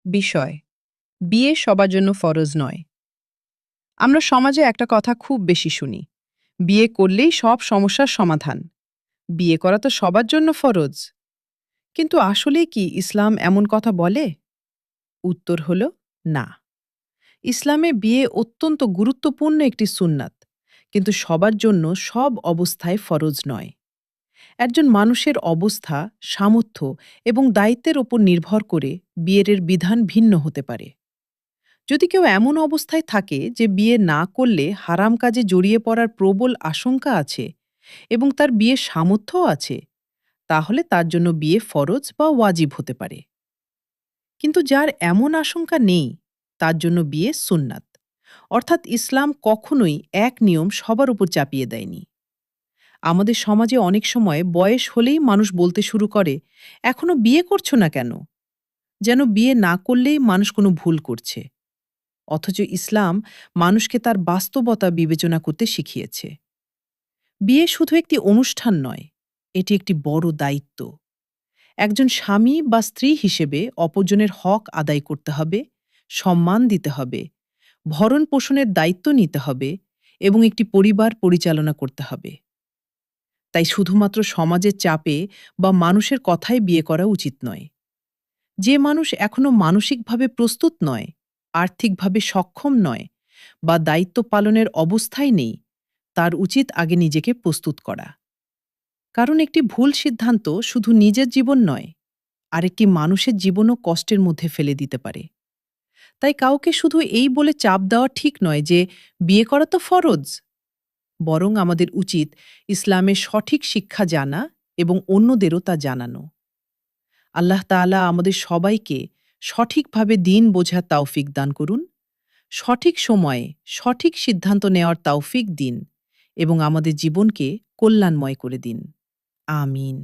বিষয় বিয়ে সবার জন্য ফরজ নয়। আমরা সমাজে একটা কথা খুব বেশি শুনি, বিয়ে করলেই সব সমস্যার সমাধান। বিয়ে করা তো সবার জন্য ফরজ। কিন্তু আসলে কি ইসলাম এমন কথা বলে? উত্তর হলো না। ইসলামে বিয়ে অত্যন্ত গুরুত্বপূর্ণ একটি সুন্নাত, কিন্তু সবার জন্য সব অবস্থায় ফরজ নয়। একজন মানুষের অবস্থা, সামর্থ্য এবং দায়িত্বের ওপর নির্ভর করে বিয়ের বিধান ভিন্ন হতে পারে। যদি কেউ এমন অবস্থায় থাকে যে বিয়ে না করলে হারাম কাজে জড়িয়ে পড়ার প্রবল আশঙ্কা আছে এবং তার বিয়ের সামর্থ্যও আছে, তাহলে তার জন্য বিয়ে ফরজ বা ওয়াজিব হতে পারে। কিন্তু যার এমন আশঙ্কা নেই, তার জন্য বিয়ে সুন্নাত। অর্থাৎ ইসলাম কখনোই এক নিয়ম সবার উপর চাপিয়ে দেয়নি। আমাদের সমাজে অনেক সময় বয়স হলেই মানুষ বলতে শুরু করে, এখনো বিয়ে করছো না কেন? যেন বিয়ে না করলেই মানুষ কোনো ভুল করছে। অথচ ইসলাম মানুষকে তার বাস্তবতা বিবেচনা করতে শিখিয়েছে। বিয়ে শুধু একটি অনুষ্ঠান নয়, এটি একটি বড় দায়িত্ব। একজন স্বামী বা স্ত্রী হিসেবে অপরজনের হক আদায় করতে হবে, সম্মান দিতে হবে, ভরণ পোষণের দায়িত্ব নিতে হবে এবং একটি পরিবার পরিচালনা করতে হবে। তাই শুধুমাত্র সমাজের চাপে বা মানুষের কথায় বিয়ে করা উচিত নয়। যে মানুষ এখনো মানসিকভাবে প্রস্তুত নয়, আর্থিকভাবে সক্ষম নয় বা দায়িত্ব পালনের অবস্থায় নেই, তার উচিত আগে নিজেকে প্রস্তুত করা। কারণ একটি ভুল সিদ্ধান্ত শুধু নিজের জীবন নয়, আরেকটি মানুষের জীবনও কষ্টের মধ্যে ফেলে দিতে পারে। তাই কাউকে শুধু এই বলে চাপ দেওয়া ঠিক নয় যে বিয়ে করা তো ফরজ। বরং আমাদের উচিত ইসলামের সঠিক শিক্ষা জানা এবং অন্যদেরও তা জানানো। আল্লাহ তাআলা আমাদের সবাইকে সঠিকভাবে দিন বোঝার তৌফিক দান করুন, সঠিক সময়ে সঠিক সিদ্ধান্ত নেওয়ার তৌফিক দিন এবং আমাদের জীবনকে কল্যাণময় করে দিন। আমিন।